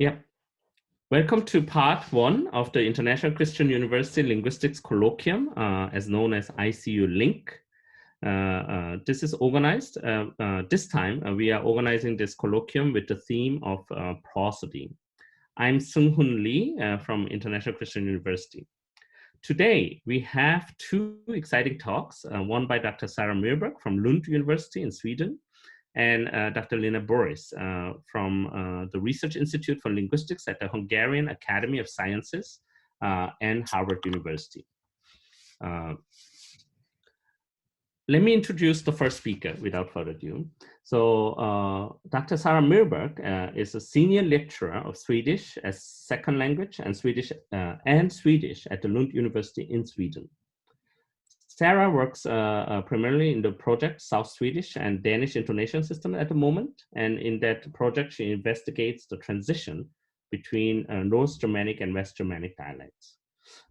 Yeah. Welcome to part 1 of the International Christian University Linguistics Colloquium, as known as ICU-LINC. This is organized, this time we are organizing this colloquium with the theme of prosody. I'm Seunghun Lee from International Christian University. Today, we have two exciting talks, one by Dr. Sara Myrberg from Lund University in Sweden, and Dr. Lena Borise from the Research Institute for Linguistics at the Hungarian Academy of Sciences and Harvard University. Let me introduce the first speaker without further ado. So Dr. Sara Myrberg is a senior lecturer of Swedish as second language and Swedish at the Lund University in Sweden. Sara works primarily in the project South Swedish and Danish intonation system at the moment. And in that project, she investigates the transition between North Germanic and West Germanic dialects.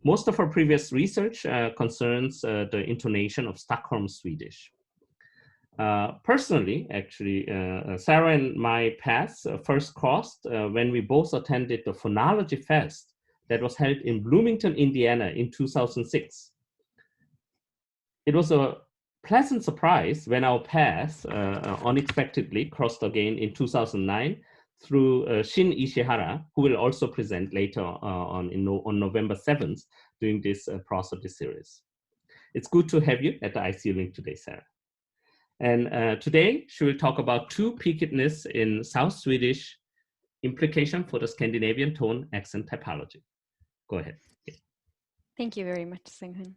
Most of her previous research concerns the intonation of Stockholm Swedish. Personally, actually, Sara and my paths first crossed when we both attended the Phonology Fest that was held in Bloomington, Indiana in 2006. It was a pleasant surprise when our paths unexpectedly crossed again in 2009 through Shin Ishihara, who will also present later on November 7th during this prosody series. It's good to have you at the ICU-LINC today, Sara. And today she will talk about two-peakedness in South Swedish, implication for the Scandinavian tone accent typology. Go ahead. Yeah. Thank you very much, Seunghun.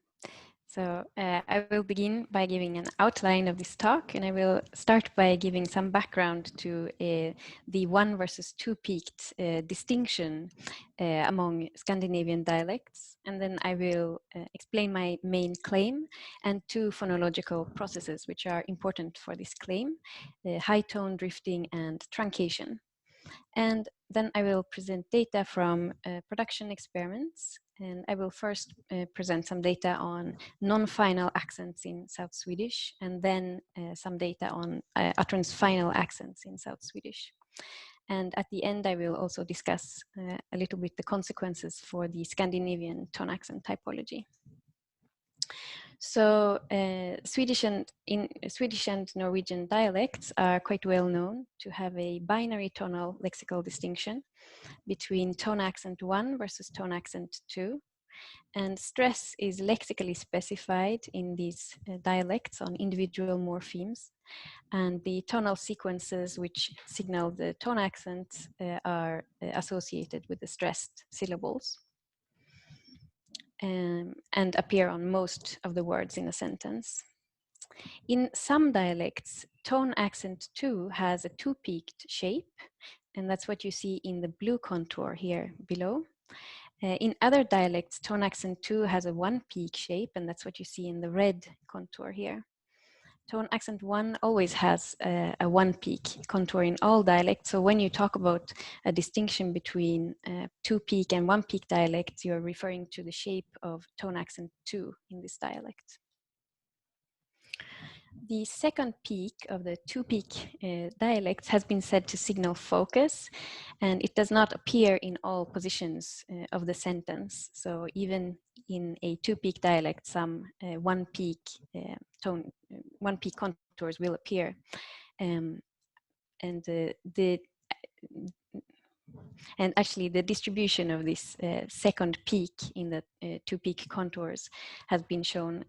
So I will begin by giving an outline of this talk, and I will start by giving some background to the one versus two-peaked distinction among Scandinavian dialects, and then I will explain my main claim and two phonological processes which are important for this claim, high tone drifting and truncation. And then I will present data from production experiments. And I will first present some data on non-final accents in South Swedish, and then some data on utterance-final accents in South Swedish. And at the end, I will also discuss a little bit the consequences for the Scandinavian tone accent typology. So Swedish and Norwegian dialects are quite well known to have a binary tonal lexical distinction between tone accent 1 versus tone accent 2. And stress is lexically specified in these dialects on individual morphemes. And the tonal sequences which signal the tone accents are associated with the stressed syllables. And appear on most of the words in a sentence. In some dialects, tone accent 2 has a two-peaked shape, and that's what you see in the blue contour here below. In other dialects, tone accent 2 has a one-peak shape, and that's what you see in the red contour here. Tone accent 1 always has a one-peak contour in all dialects. So when you talk about a distinction between two-peak and one-peak dialects, you're referring to the shape of tone accent 2 in this dialect. The second peak of the two-peak dialects has been said to signal focus, and it does not appear in all positions of the sentence. So even in a two-peak dialect, some one-peak contours will appear, and actually the distribution of this second peak in the two-peak contours has been shown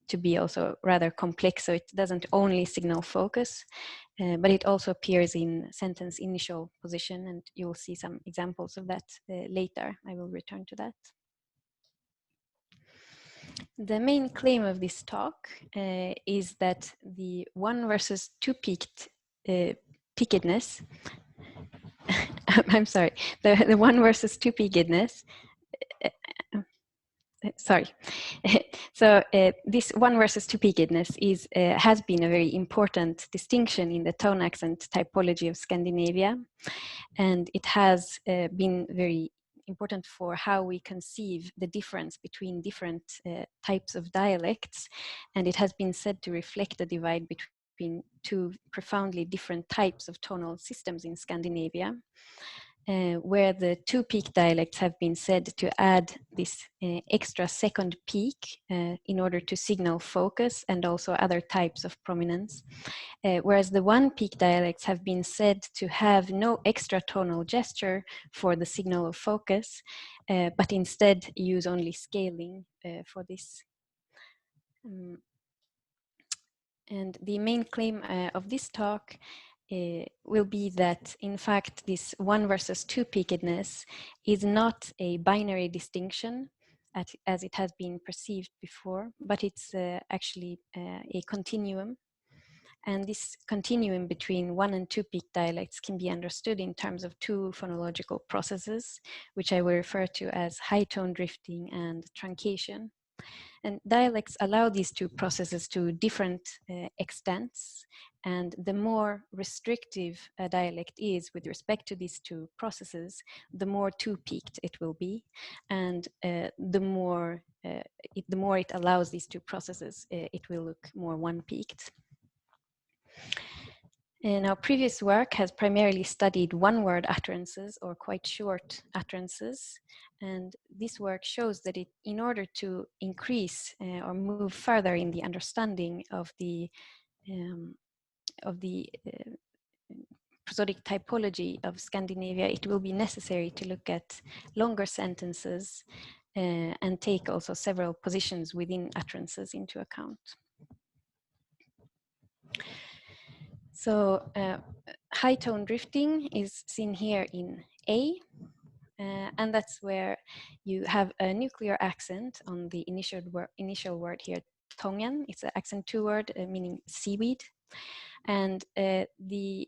to be also rather complex, so it doesn't only signal focus, but it also appears in sentence initial position, and you will see some examples of that later. I will return to that. The main claim of this talk is that the one versus two-peaked peakedness, I'm sorry, the one versus two-peakedness, sorry. So this one versus two-peakedness has been a very important distinction in the tone accent typology of Scandinavia, and it has been very important for how we conceive the difference between different types of dialects, and it has been said to reflect the divide between two profoundly different types of tonal systems in Scandinavia. where the two-peak dialects have been said to add this extra second peak in order to signal focus and also other types of prominence, whereas the one-peak dialects have been said to have no extra tonal gesture for the signal of focus, but instead use only scaling for this. And the main claim of this talk will be that, in fact, this one versus two-peakedness is not a binary distinction as it has been perceived before, but it's actually a continuum. And this continuum between one and two-peak dialects can be understood in terms of two phonological processes, which I will refer to as high tone drifting and truncation. And dialects allow these two processes to different extents. And the more restrictive a dialect is with respect to these two processes, the more two-peaked it will be. And the more it allows these two processes, it will look more one-peaked. And our previous work has primarily studied one-word utterances or quite short utterances. And this work shows that in order to increase or move further in the understanding of the prosodic typology of Scandinavia, it will be necessary to look at longer sentences and take also several positions within utterances into account. So high tone drifting is seen here in A, and that's where you have a nuclear accent on the initial word here, tongen. It's an accent 2 word meaning seaweed. And the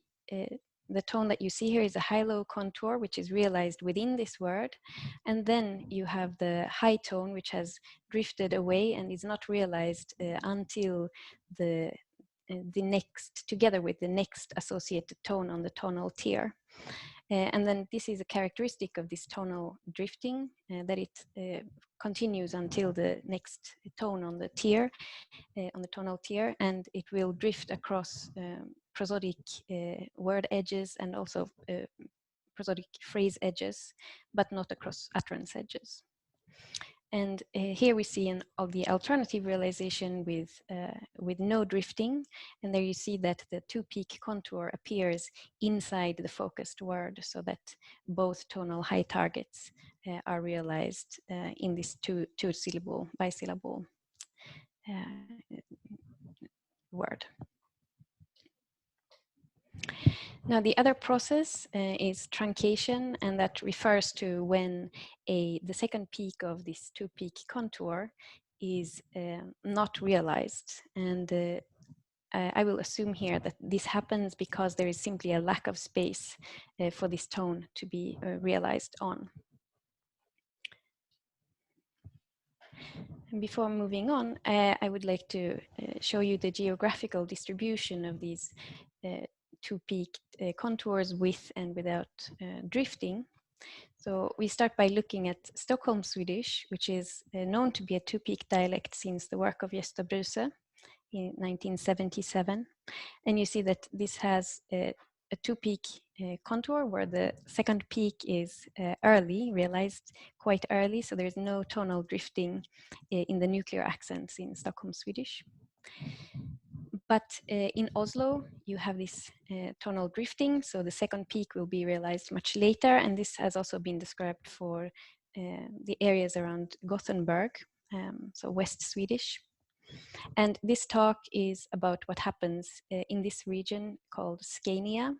tone that you see here is a high-low contour, which is realized within this word. And then you have the high tone, which has drifted away and is not realized until the next, together with the next associated tone on the tonal tier. And then this is a characteristic of this tonal drifting, that it continues until the next tone on the tier, on the tonal tier, and it will drift across prosodic word edges and also prosodic phrase edges, but not across utterance edges. And here we see the alternative realization with no drifting. And there you see that the two-peak contour appears inside the focused word, so that both tonal high targets are realized in this two-syllable, bisyllable word. Now, the other process is truncation, and that refers to when the second peak of this two-peak contour is not realized. And I will assume here that this happens because there is simply a lack of space for this tone to be realized on. And before moving on, I would like to show you the geographical distribution of these two-peaked contours with and without drifting. So we start by looking at Stockholm Swedish, which is known to be a two-peak dialect since the work of Gösta Borise in 1977. And you see that this has a two-peak contour where the second peak is early, realized quite early, so there's no tonal drifting in the nuclear accents in Stockholm Swedish. But in Oslo, you have this tonal drifting, so the second peak will be realized much later, and this has also been described for the areas around Gothenburg, so West Swedish. And this talk is about what happens in this region called Scania,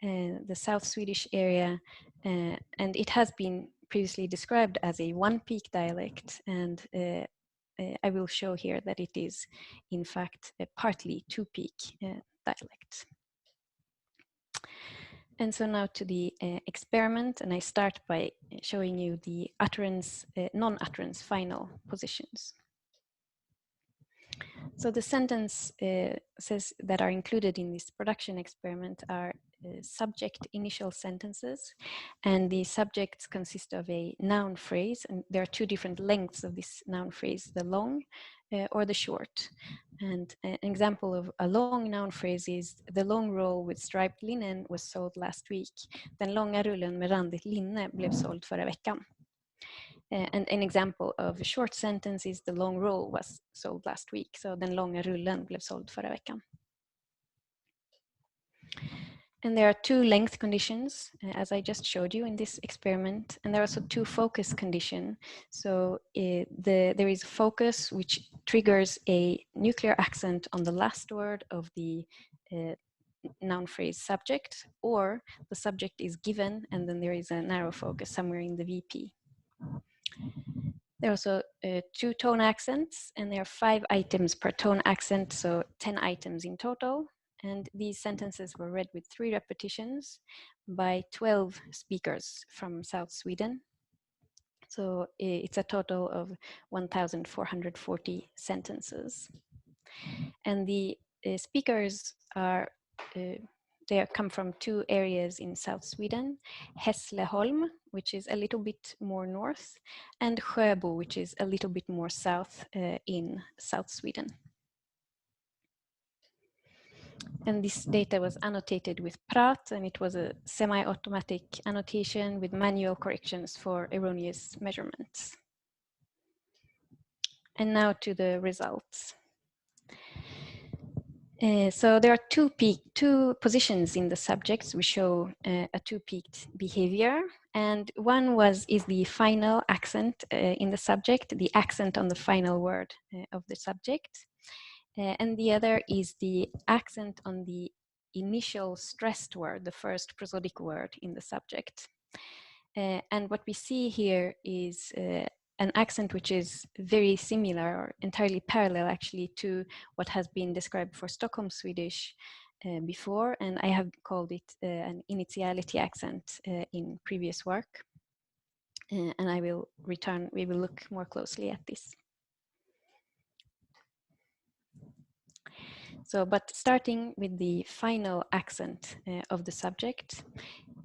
the South Swedish area, and it has been previously described as a one-peak dialect, and I will show here that it is, in fact, a partly two-peak dialect. And so now to the experiment, and I start by showing you the utterance, non-utterance-final positions. So the sentence says that are included in this production experiment are subject initial sentences, and the subjects consist of a noun phrase, and there are two different lengths of this noun phrase, the long or the short. And an example of a long noun phrase is the long roll with striped linen was sold last week. Den långa rullen med randigt linne blev såld förra veckan. And an example of a short sentence is the long roll was sold last week. So den långa rullen blev såld förra veckan. And there are two length conditions, as I just showed you in this experiment. And there are also two focus conditions. So there is focus, which triggers a nuclear accent on the last word of the noun phrase subject, or the subject is given, and then there is a narrow focus somewhere in the VP. There are also two tone accents, and there are 5 items per tone accent, so 10 items in total. And these sentences were read with 3 repetitions by 12 speakers from South Sweden. So it's a total of 1,440 sentences. And the speakers are, they come from 2 areas in South Sweden, Hässleholm, which is a little bit more north, and Sjöbo, which is a little bit more south in South Sweden. And this data was annotated with Prat, and it was a semi-automatic annotation with manual corrections for erroneous measurements. And now to the results. So there are two positions in the subjects. We show a two-peaked behavior, and one is the final accent in the subject, the accent on the final word of the subject. And the other is the accent on the initial stressed word, the first prosodic word in the subject. And what we see here is an accent which is very similar or entirely parallel actually to what has been described for Stockholm Swedish before, and I have called it an initiality accent in previous work. And we will look more closely at this. So, but starting with the final accent of the subject,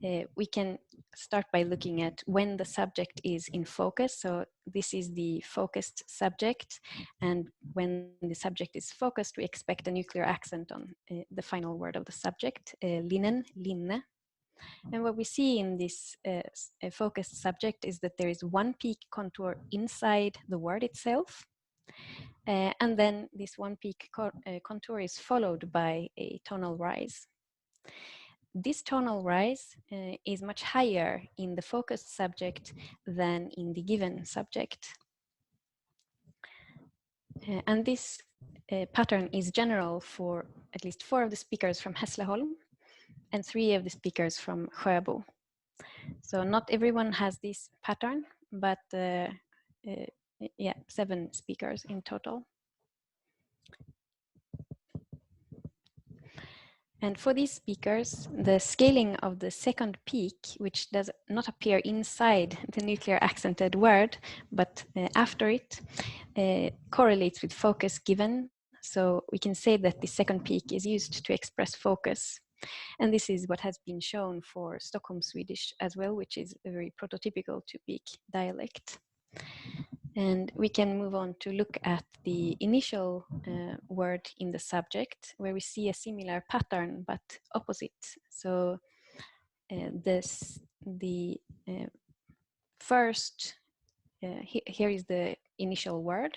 we can start by looking at when the subject is in focus. So this is the focused subject, and when the subject is focused, we expect a nuclear accent on the final word of the subject, linen, linne. And what we see in this focused subject is that there is one peak contour inside the word itself. And then this one peak contour is followed by a tonal rise. This tonal rise is much higher in the focused subject than in the given subject. And this pattern is general for at least 4 of the speakers from Hässleholm and 3 of the speakers from Sjöbo. So not everyone has this pattern, but 7 speakers in total. And for these speakers, the scaling of the second peak, which does not appear inside the nuclear accented word, but after it, correlates with focus given. So we can say that the second peak is used to express focus. And this is what has been shown for Stockholm Swedish as well, which is a very prototypical two-peak dialect. And we can move on to look at the initial word in the subject, where we see a similar pattern, but opposite. So first, here is the initial word,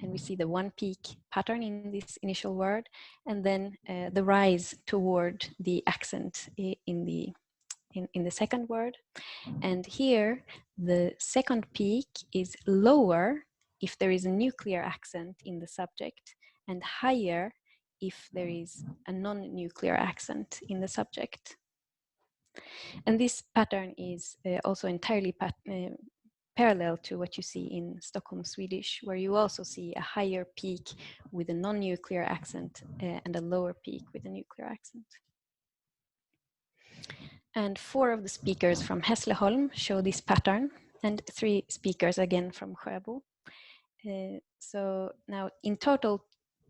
and we see the one peak pattern in this initial word, and then the rise toward the accent in the second word. And here, the second peak is lower if there is a nuclear accent in the subject, and higher if there is a non-nuclear accent in the subject. And this pattern is also entirely parallel to what you see in Stockholm Swedish, where you also see a higher peak with a non-nuclear accent and a lower peak with a nuclear accent. And 4 of the speakers from Hässleholm show this pattern, and 3 speakers again from Sjöbo. So now in total,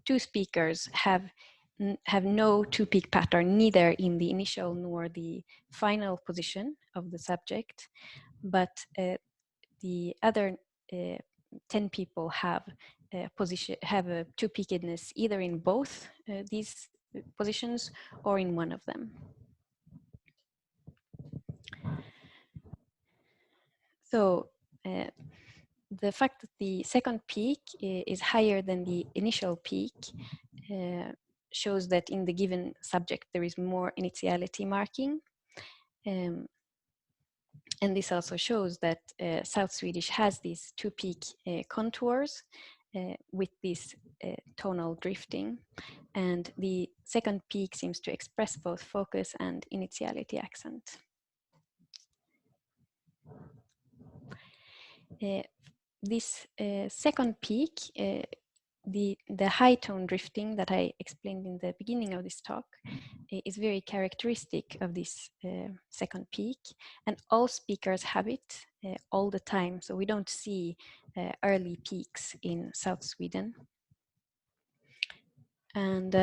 2 speakers have no two-peak pattern, neither in the initial nor the final position of the subject, but the other 10 people have position, have a two-peakedness either in both these positions or in one of them. So the fact that the second peak is higher than the initial peak shows that in the given subject there is more initiality marking. And this also shows that South Swedish has these two-peak contours with this tonal drifting. And the second peak seems to express both focus and initiality accent. This second peak, the high tone drifting that I explained in the beginning of this talk is very characteristic of this second peak, and all speakers have it all the time. So we don't see early peaks in South Sweden. And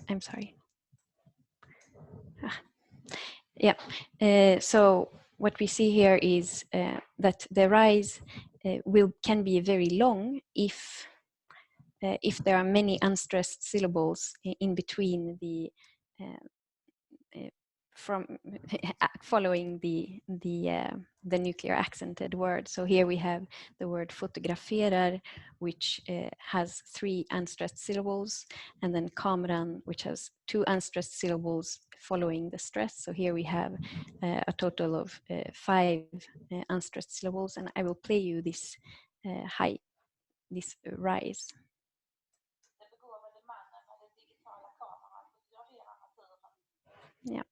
I'm sorry. Yeah, so what we see here is that the rise can be very long if there are many unstressed syllables in between the following the nuclear accented word. So here we have the word fotograferar, which has 3 unstressed syllables, and then kameran, which has 2 unstressed syllables following the stress. So here we have a total of 5 unstressed syllables, and I will play you this this rise. Yeah.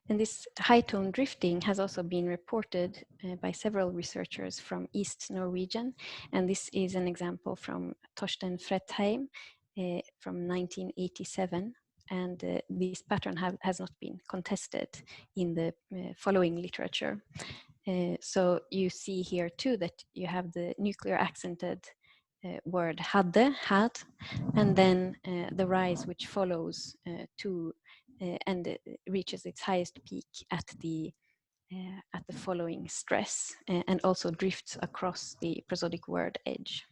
And this high tone drifting has also been reported by several researchers from East Norwegian. And this is an example from Torsten Fredheim from 1987. And this pattern has not been contested in the following literature. So you see here too that you have the nuclear accented word hadde, had, and then the rise which follows and reaches its highest peak at the following stress and also drifts across the prosodic word edge.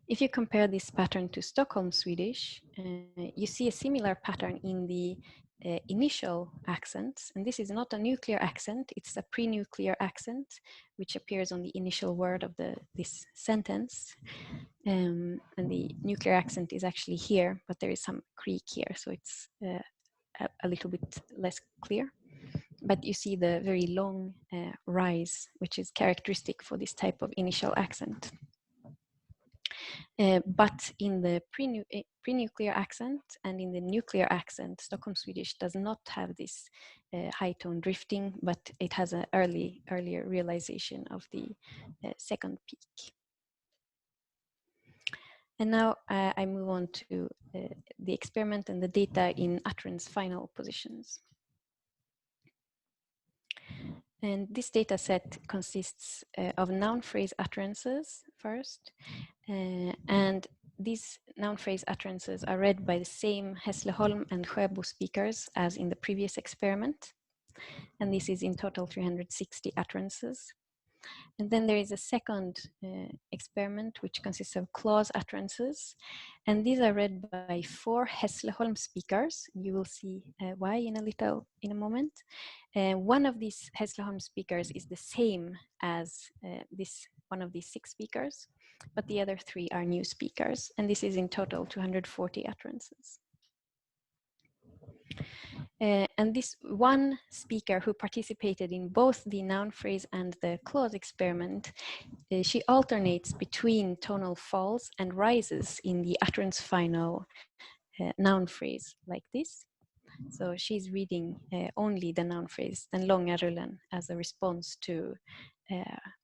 If you compare this pattern to Stockholm Swedish, you see a similar pattern in the initial accents, and this is not a nuclear accent, it's a pre-nuclear accent which appears on the initial word of this sentence. And the nuclear accent is actually here, but there is some creak here, so it's a little bit less clear. But you see the very long rise, which is characteristic for this type of initial accent. But in the pre-nuclear accent and in the nuclear accent, Stockholm Swedish does not have this high tone drifting, but it has an earlier realization of the second peak. And now I move on to the experiment and the data in utterance-final positions. And this data set consists of noun phrase utterances first, and these noun phrase utterances are read by the same Hässleholm and Sjöbo speakers as in the previous experiment. And this is in total 360 utterances. And then there is a second experiment which consists of clause utterances. And these are read by 4 Hässleholm speakers. You will see why in a moment. One of these Hässleholm speakers is the same as one of these 6 speakers, but the other 3 are new speakers. And this is in total 240 utterances. And this one speaker who participated in both the noun phrase and the clause experiment, she alternates between tonal falls and rises in the utterance-final noun phrase like this. So she's reading only the noun phrase, den långa rullen, as a response to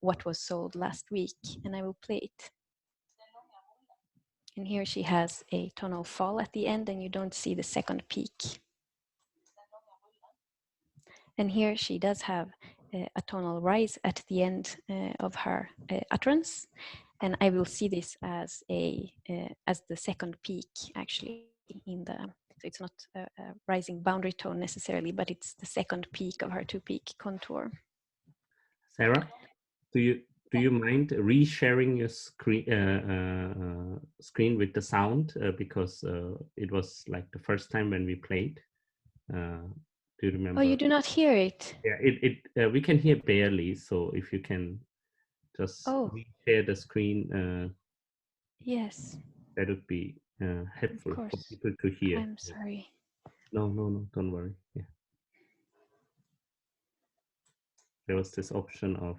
what was sold last week. And I will play it. And here she has a tonal fall at the end, and you don't see the second peak. And here she does have a tonal rise at the end of her utterance. And I will see this as as the second peak, actually, in the, so it's not a rising boundary tone necessarily, but it's the second peak of her two-peak contour. Sarah, do you mind resharing your screen with the sound, because it was like the first time when we played. Do you remember? Oh, you do not hear it? Yeah, we can hear barely. So if you can just reshare the screen, yes, that would be helpful for people to hear. I'm sorry. No, don't worry. Yeah. There was this option of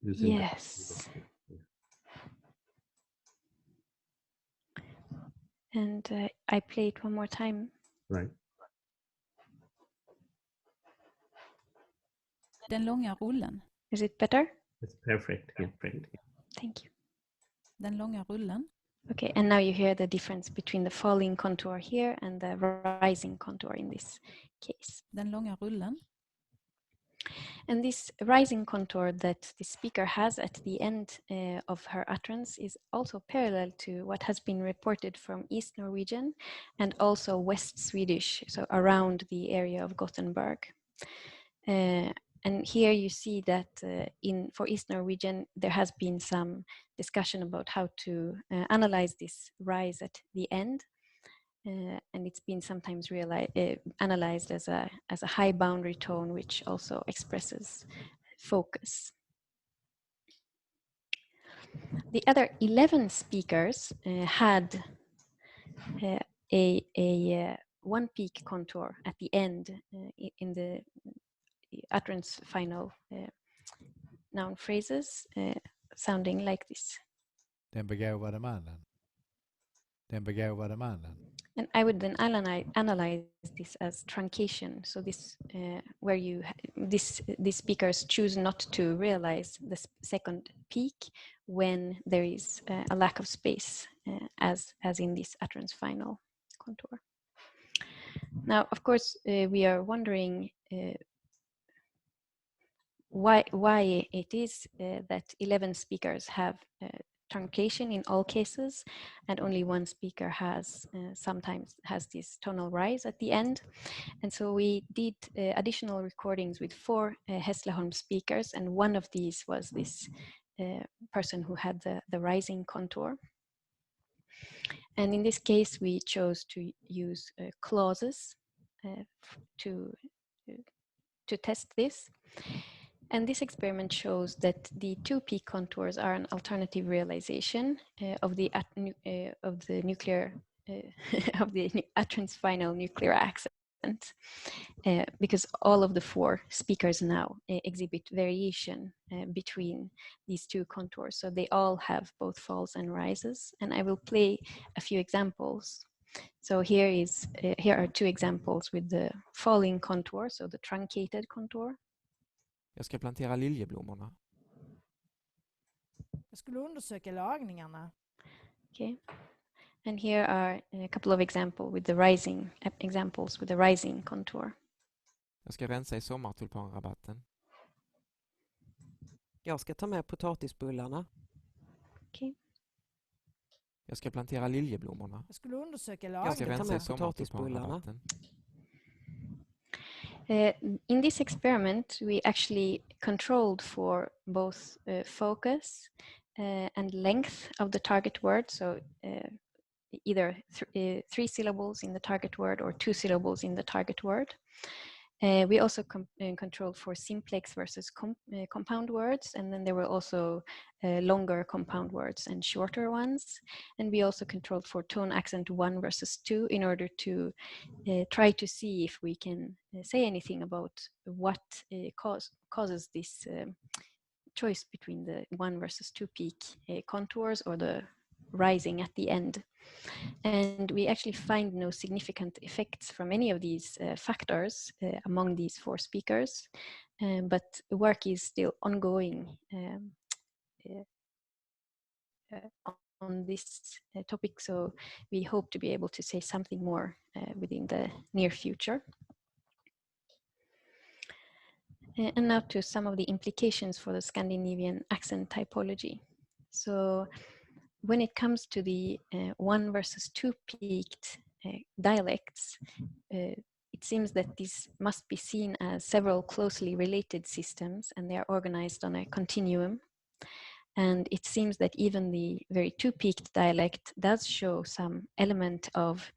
using. Yes. And I play it one more time. Right. Den långa rullen. Is it better? It's perfect. Yeah, perfect. Thank you. Den långa rullen. Okay, and now you hear the difference between the falling contour here and the rising contour in this case. Den långa rullen. And this rising contour that the speaker has at the end of her utterance is also parallel to what has been reported from East Norwegian and also West Swedish, so around the area of Gothenburg. And here you see that for East Norwegian, there has been some discussion about how to analyze this rise at the end. And it's been sometimes analyzed as a high boundary tone, which also expresses focus. The other 11 speakers had a one peak contour at the end in the utterance-final noun phrases, sounding like this. Den begåvade mannen. Den begåvade mannen. And I would then analyze this as truncation. So this, where these speakers choose not to realize the second peak when there is a lack of space, as in this utterance-final contour. Now, of course, we are wondering why it is that 11 speakers have truncation in all cases, and only one speaker sometimes has this tonal rise at the end. And so we did additional recordings with 4 Hässleholm speakers, and one of these was this person who had the rising contour. And in this case, we chose to use clauses to test this. And this experiment shows that the two peak contours are an alternative realization of the nuclear of the utterance-final nuclear accent, because all of the 4 speakers now exhibit variation between these two contours. So they all have both falls and rises, and I will play a few examples. So here are 2 examples with the falling contour, so the truncated contour. Jag ska plantera liljeblommorna. Jag skulle undersöka lagningarna. Okay. And here are a couple of examples with the rising contour. Jag ska rensa i sommartulpanrabatten. Jag ska ta med potatisbullarna. Okay. Jag ska plantera liljeblommorna. Jag skulle undersöka Jag ska lagningarna. rensa i sommartulpanrabatten. In this experiment, we actually controlled for both focus and length of the target word. So either 3 syllables in the target word or 2 syllables in the target word. We also controlled for simplex versus compound words, and then there were also longer compound words and shorter ones. And we also controlled for tone accent 1 versus 2 in order to try to see if we can say anything about what causes this choice between the 1 versus 2 peak contours or the rising at the end. And we actually find no significant effects from any of these factors among these 4 speakers, but work is still ongoing on this topic, so we hope to be able to say something more within the near future. And now to some of the implications for the Scandinavian accent typology. So when it comes to the one versus two-peaked dialects, it seems that these must be seen as several closely related systems, and they are organized on a continuum. And it seems that even the very two-peaked dialect does show some element of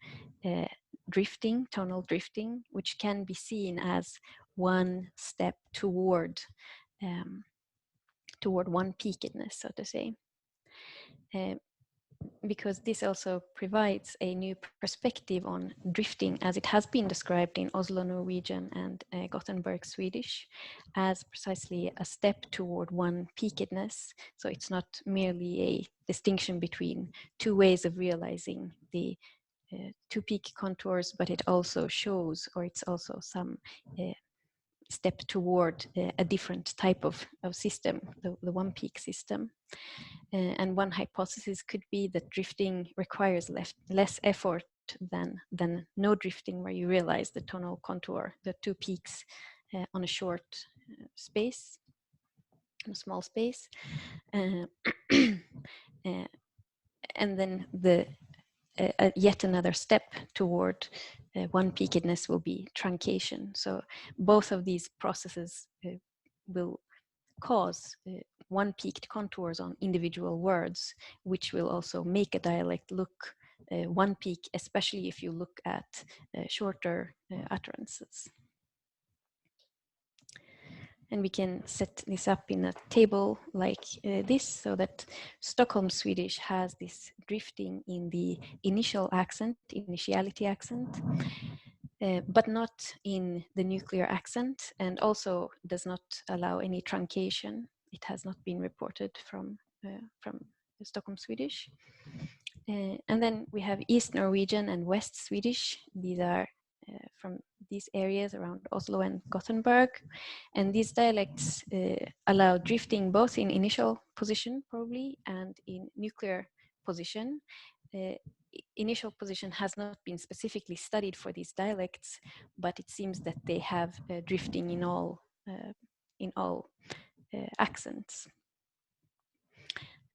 drifting, tonal drifting, which can be seen as one step toward one-peakedness, so to say. Because this also provides a new perspective on drifting as it has been described in Oslo Norwegian and Gothenburg Swedish as precisely a step toward one-peakedness. So it's not merely a distinction between two ways of realizing the two-peak contours, but it also shows, or it's also some step toward a different type of system, the one-peak system. And one hypothesis could be that drifting requires less effort than no drifting, where you realize the tonal contour, the two peaks on a short space, in a small space. And then yet another step toward one-peakedness will be truncation. So both of these processes will cause one-peaked contours on individual words, which will also make a dialect look one-peak, especially if you look at shorter utterances. And we can set this up in a table like this, so that Stockholm Swedish has this drifting in the initial accent, initiality accent, but not in the nuclear accent, and also does not allow any truncation. It has not been reported from Stockholm Swedish. And then we have East Norwegian and West Swedish. These are from these areas around Oslo and Gothenburg. And these dialects allow drifting both in initial position, probably, and in nuclear position. Initial position has not been specifically studied for these dialects, but it seems that they have drifting in all accents.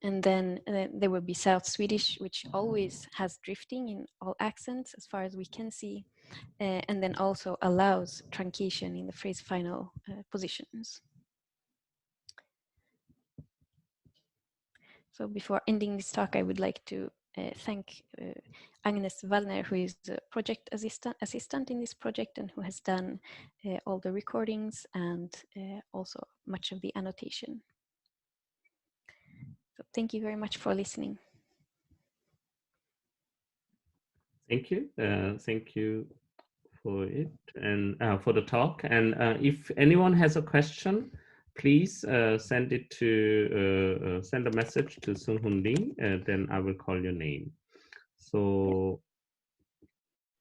And then there will be South Swedish, which always has drifting in all accents, as far as we can see, and then also allows truncation in the phrase final positions. So before ending this talk, I would like to thank Agnes Wallner, who is the project assistant in this project and who has done all the recordings and also much of the annotation. So thank you very much for listening. Thank you. Thank you for it and for the talk. And if anyone has a question, please send it to send a message to Seunghun Lee. Then I will call your name. So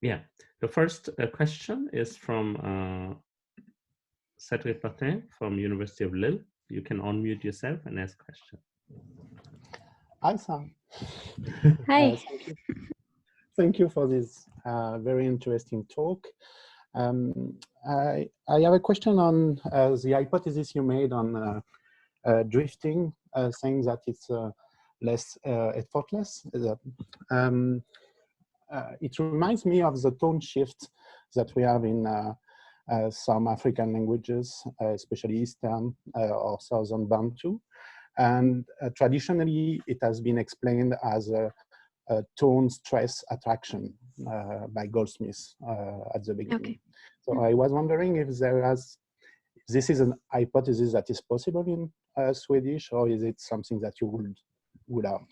yeah, the first question is from Cedric Martin from University of Lille. You can unmute yourself and ask question. Hi, Sam. Hi. Thank you for this very interesting talk. I have a question on the hypothesis you made on drifting, saying that it's less effortless. It reminds me of the tone shift that we have in some African languages, especially Eastern or Southern Bantu. And traditionally, it has been explained as a tone stress attraction by Goldsmith at the beginning. Okay. So I was wondering if this is an hypothesis that is possible in Swedish, or is it something that you would rule out?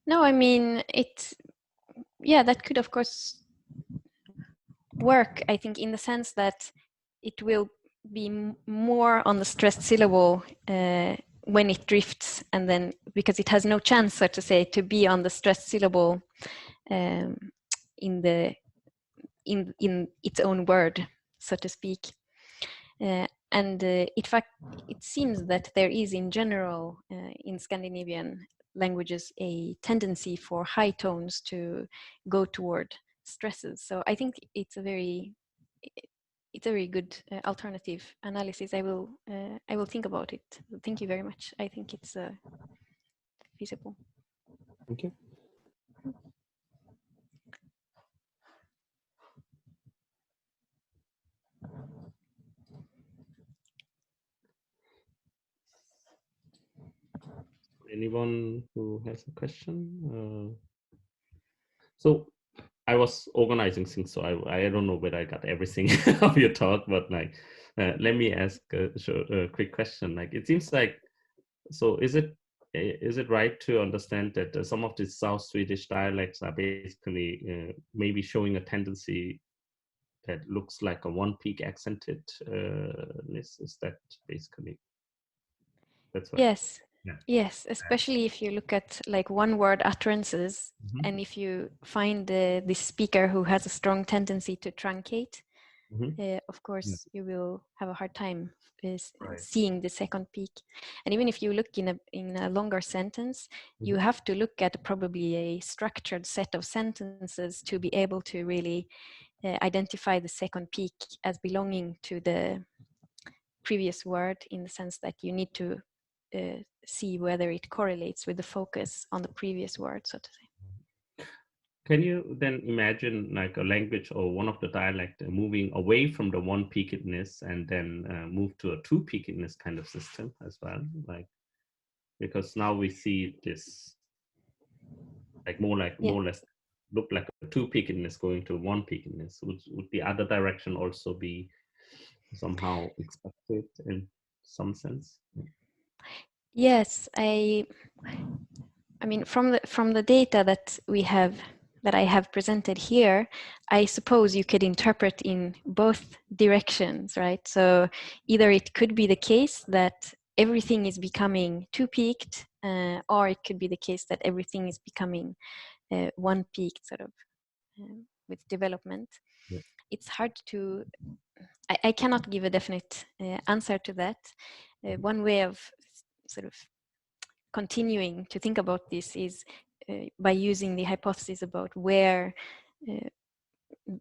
No, I mean, that could of course work, I think, in the sense that it will be more on the stressed syllable when it drifts, and then because it has no chance, so to say, to be on the stressed syllable in its own word, so to speak. And in fact, it seems that there is in general in Scandinavian languages a tendency for high tones to go toward stresses. So I think it's a very it's a very good alternative analysis. I will think about it. Thank you very much. I think it's feasible. Thank you. Anyone who has a question? So I was organizing things, so I don't know whether I got everything of your talk, but like, let me ask a quick question. Like, it seems like, so is it right to understand that some of the South Swedish dialects are basically maybe showing a tendency that looks like a one-peak accented? Is that basically? That's what. Yes. Yeah. Yes, especially if you look at like one-word utterances, and if you find the speaker who has a strong tendency to truncate, of course you will have a hard time seeing the second peak. And even if you look in a longer sentence, you have to look at probably a structured set of sentences to be able to really identify the second peak as belonging to the previous word, in the sense that you need to see whether it correlates with the focus on the previous word, so to say. Can you then imagine like a language or one of the dialect moving away from the one-peakedness and then move to a two-peakedness kind of system as well? Like, because now we see this like more or less look like a two-peakedness going to one-peakedness. Would the other direction also be somehow expected in some sense? Yes, I mean, from the data that I have presented here, I suppose you could interpret in both directions, right? So either it could be the case that everything is becoming two-peaked, or it could be the case that everything is becoming one-peaked, sort of with development. Yeah. It's hard to. I cannot give a definite answer to that. One way of sort of continuing to think about this is by using the hypothesis about where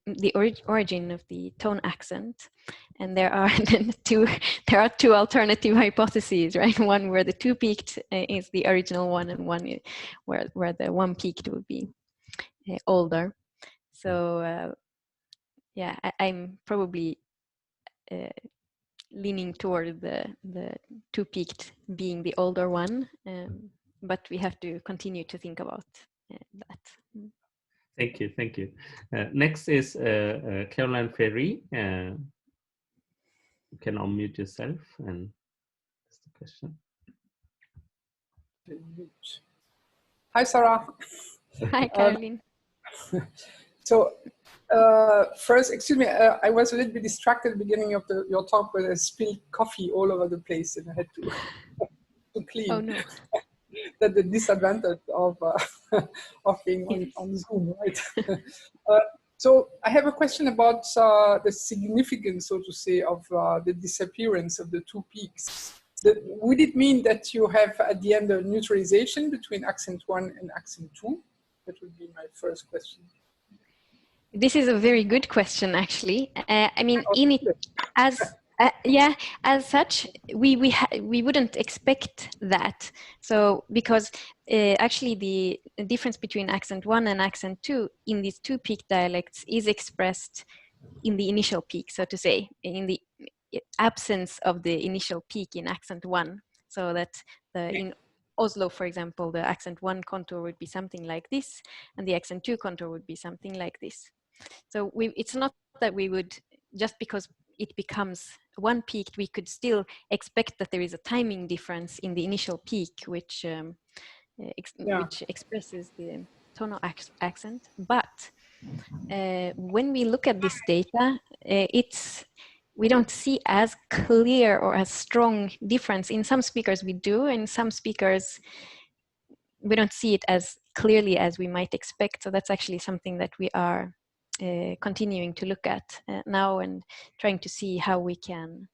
the origin of the tone accent, and there are two alternative hypotheses, right? One where the two-peaked is the original one, and one where the one-peaked would be older. So yeah, I'm probably leaning toward the two-peaked being the older one, but we have to continue to think about that. Thank you. Next is Caroline Ferry. You can unmute yourself and ask the question. Hi, Sarah. Hi, Caroline. So first, excuse me, I was a little bit distracted at the beginning of your talk where I spilled coffee all over the place and I had to clean. Oh no. That's the disadvantage of being on Zoom, right? So I have a question about the significance, so to say, of the disappearance of the two peaks. Would it mean that you have at the end a neutralization between accent 1 and accent 2? That would be my first question. This is a very good question, actually. I mean, as such, we wouldn't expect that. So because actually the difference between accent 1 and accent 2 in these two peak dialects is expressed in the initial peak, so to say, in the absence of the initial peak in accent 1. So that in Oslo, for example, the accent 1 contour would be something like this, and the accent 2 contour would be something like this. So it's not that we would, just because it becomes one-peaked, we could still expect that there is a timing difference in the initial peak, which expresses the tonal accent. But when we look at this data, we don't see as clear or as strong difference. In some speakers we do, in some speakers we don't see it as clearly as we might expect. So that's actually something that we are continuing to look at now, and trying to see how we can,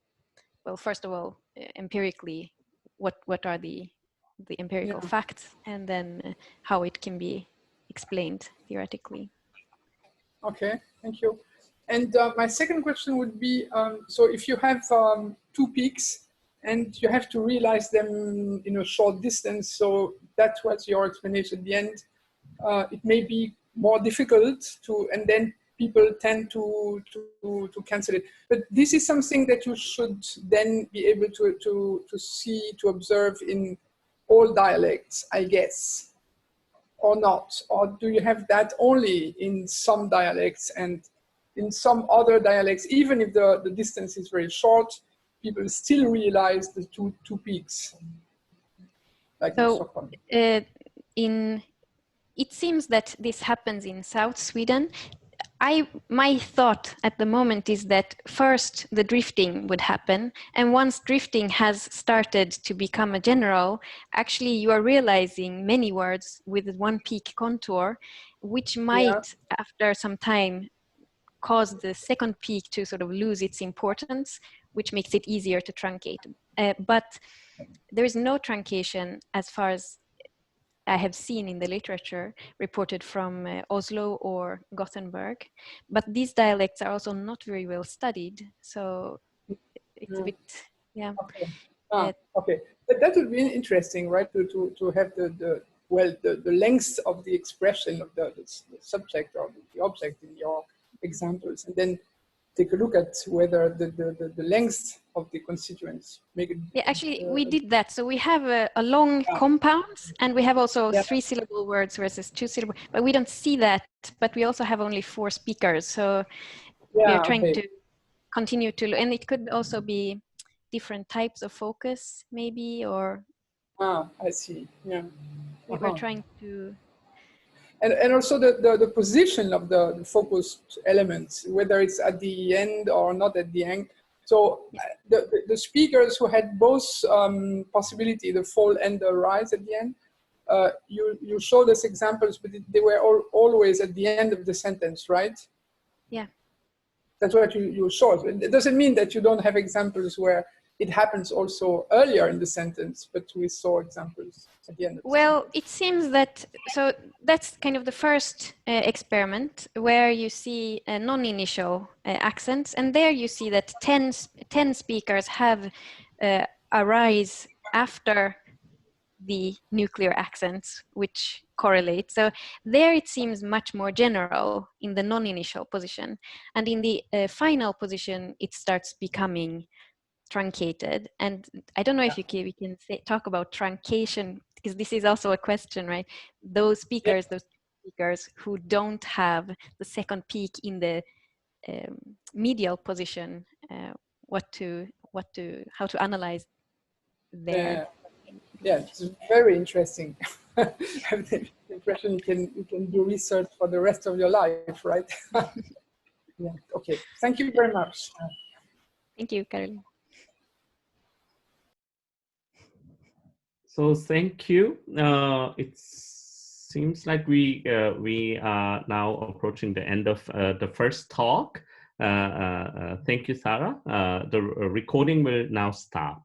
well, first of all, empirically, what are the empirical facts, and then how it can be explained theoretically. Okay, thank you. And my second question would be, so if you have two peaks and you have to realize them in a short distance, so that was your explanation at the end, it may be more difficult to, and then people tend to cancel it. But this is something that you should then be able to see, to observe in all dialects, I guess, or not? Or do you have that only in some dialects, and in some other dialects, even if the distance is very short, people still realize the two peaks? Like so it seems that this happens in South Sweden. My thought at the moment is that first the drifting would happen, and once drifting has started to become a general, actually you are realizing many words with one peak contour, which might after some time cause the second peak to sort of lose its importance, which makes it easier to truncate. But there is no truncation as far as I have seen in the literature reported from Oslo or Gothenburg, but these dialects are also not very well studied. So it's a bit, yeah. Okay. Okay, but that would be interesting, right? To have the length of the expression of the subject or the object in your examples, and then take a look at whether the length of the constituents make it. Yeah, actually, we did that. So we have a long compounds, and we have also 3-syllable words versus 2-syllable. But we don't see that. But we also have only 4 speakers. So we are trying to continue to, and it could also be different types of focus, maybe, or. I see. Yeah. We're trying to. And also the position of the focused elements, whether it's at the end or not at the end. So the speakers who had both possibility, the fall and the rise at the end, you showed us examples, but they were always at the end of the sentence, right? Yeah. That's what you showed. It doesn't mean that you don't have examples where it happens also earlier in the sentence, but we saw examples at the end of the sentence. It seems that, so that's kind of the first experiment where you see non-initial accents, and there you see that 10 speakers have a rise after the nuclear accents, which correlate. So there it seems much more general in the non-initial position. And in the final position, it starts becoming truncated. And I don't know if we can talk about truncation, because this is also a question, right? Those speakers who don't have the second peak in the medial position, how to analyze their. Yeah, it's very interesting. I have the impression you can do research for the rest of your life, right? Yeah. Okay. Thank you very much. Thank you, Caroline. So thank you. It seems like we are now approaching the end of the first talk. Thank you, Sara. The recording will now start.